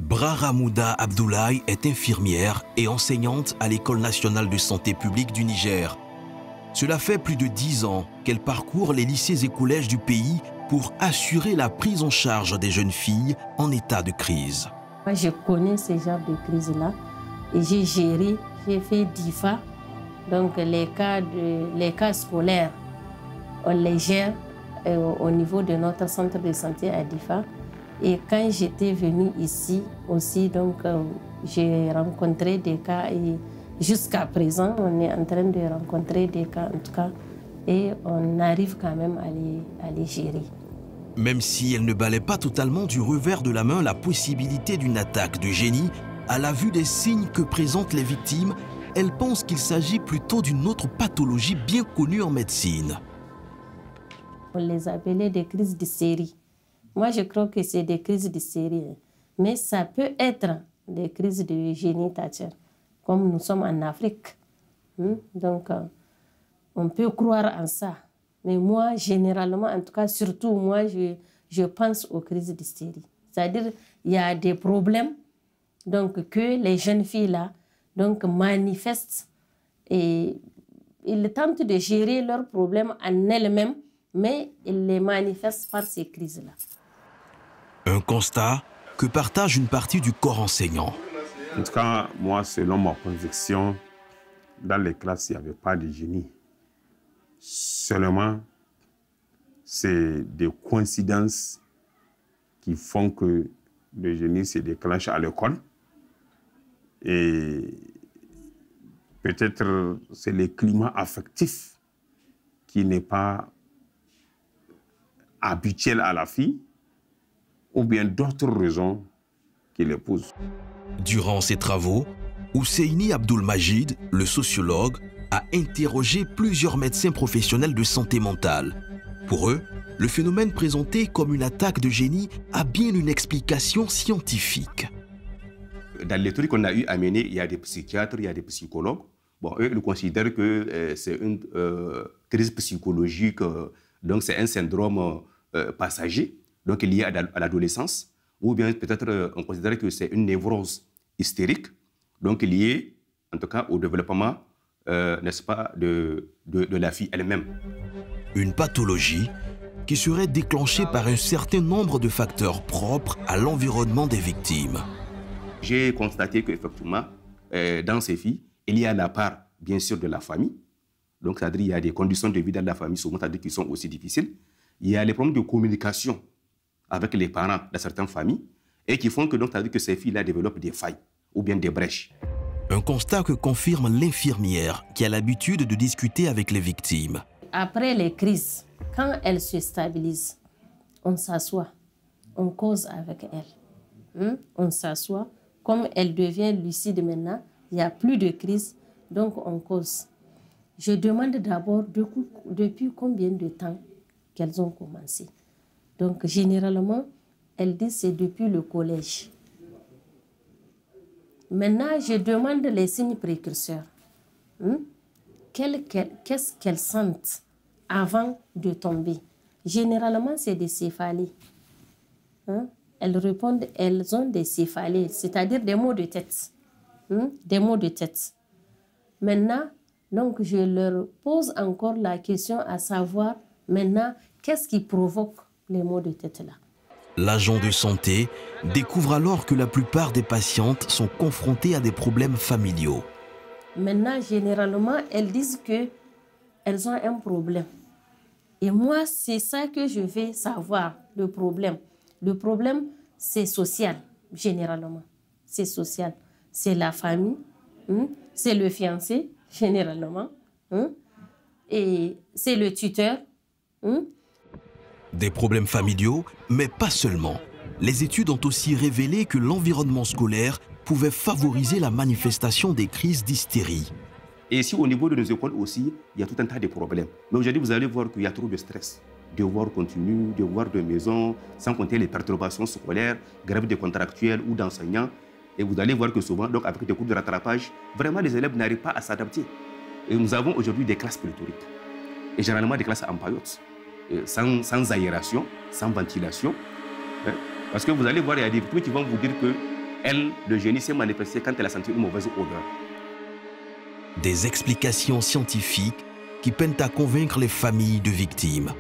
Brahamouda Abdoulaye est infirmière et enseignante à l'École nationale de santé publique du Niger. Cela fait plus de 10 ans qu'elle parcourt les lycées et collèges du pays pour assurer la prise en charge des jeunes filles en état de crise. Moi, je connais ce genre de crise-là et j'ai géré, j'ai fait DIFA. Donc les cas scolaires, on les gère au niveau de notre centre de santé à DIFA. Et quand j'étais venue ici aussi, donc j'ai rencontré des cas et jusqu'à présent, on est en train de rencontrer des cas en tout cas et on arrive quand même à les gérer. Même si elle ne balaie pas totalement du revers de la main la possibilité d'une attaque de génie, à la vue des signes que présentent les victimes, elle pense qu'il s'agit plutôt d'une autre pathologie bien connue en médecine. On les appelait des crises de série. Moi, je crois que c'est des crises de série, mais ça peut être des crises de génie Thatcher, comme nous sommes en Afrique. Donc, on peut croire en ça. Mais moi, généralement, en tout cas, surtout moi, je pense aux crises de série. C'est-à-dire il y a des problèmes donc, que les jeunes filles-là donc, manifestent et ils tentent de gérer leurs problèmes en elles-mêmes, mais ils les manifestent par ces crises-là. Un constat que partage une partie du corps enseignant. En tout cas, moi, selon ma conviction, dans les classes, il n'y avait pas de génie. Seulement, c'est des coïncidences qui font que le génie se déclenche à l'école. Et peut-être c'est le climat affectif qui n'est pas habituel à la fille, ou bien d'autres raisons qui les posent. Durant ses travaux, Husseini Abdul-Majid, le sociologue, a interrogé plusieurs médecins professionnels de santé mentale. Pour eux, le phénomène présenté comme une attaque de génie a bien une explication scientifique. Dans les trucs qu'on a eu à mener, il y a des psychiatres, il y a des psychologues. Bon, eux, ils considèrent que c'est une crise psychologique, donc c'est un syndrome passager, donc lié à l'adolescence, ou bien peut-être on considère que c'est une névrose hystérique, donc liée en tout cas au développement, n'est-ce pas, de la fille elle-même. Une pathologie qui serait déclenchée par un certain nombre de facteurs propres à l'environnement des victimes. J'ai constaté qu'effectivement, dans ces filles, il y a la part, bien sûr, de la famille. Donc, c'est-à-dire qu'il y a des conditions de vie dans la famille, souvent, c'est-à-dire qui sont aussi difficiles. Il y a les problèmes de communication avec les parents de certaines familles et qui font que, donc, c'est-à-dire que ces filles-là développent des failles ou bien des brèches. Un constat que confirme l'infirmière qui a l'habitude de discuter avec les victimes. Après les crises, quand elles se stabilisent, on s'assoit, on cause avec elles. On s'assoit, comme elle devient lucide maintenant, il n'y a plus de crise, donc on cause. Je demande d'abord depuis combien de temps qu'elles ont commencé. Donc généralement, elles disent c'est depuis le collège. Maintenant, je demande les signes précurseurs. Qu'est-ce qu'elles sentent avant de tomber? Généralement, c'est des céphalées. Elles répondent, elles ont des céphalées, c'est-à-dire des maux de tête. Des maux de tête. Maintenant, donc, je leur pose encore la question à savoir, maintenant, qu'est-ce qui provoque les maux de tête-là? L'agent de santé découvre alors que la plupart des patientes sont confrontées à des problèmes familiaux. Maintenant, généralement, elles disent qu'elles ont un problème. Et moi, c'est ça que je vais savoir, le problème. Le problème, c'est social, généralement. C'est social. C'est la famille, c'est le fiancé, généralement, et c'est le tuteur. Des problèmes familiaux, mais pas seulement. Les études ont aussi révélé que l'environnement scolaire pouvait favoriser la manifestation des crises d'hystérie. Et ici, au niveau de nos écoles aussi, il y a tout un tas de problèmes. Mais aujourd'hui, vous allez voir qu'il y a trop de stress. Devoirs continus, devoirs de maison, sans compter les perturbations scolaires, grève de contractuels ou d'enseignants. Et vous allez voir que souvent, donc, avec des cours de rattrapage, vraiment, les élèves n'arrivent pas à s'adapter. Et nous avons aujourd'hui des classes pléthoriques. Et généralement des classes en paillotes. Sans aération, sans ventilation. Parce que vous allez voir, il y a des victimes qui vont vous dire que elle, le génie s'est manifesté quand elle a senti une mauvaise odeur. Des explications scientifiques qui peinent à convaincre les familles de victimes.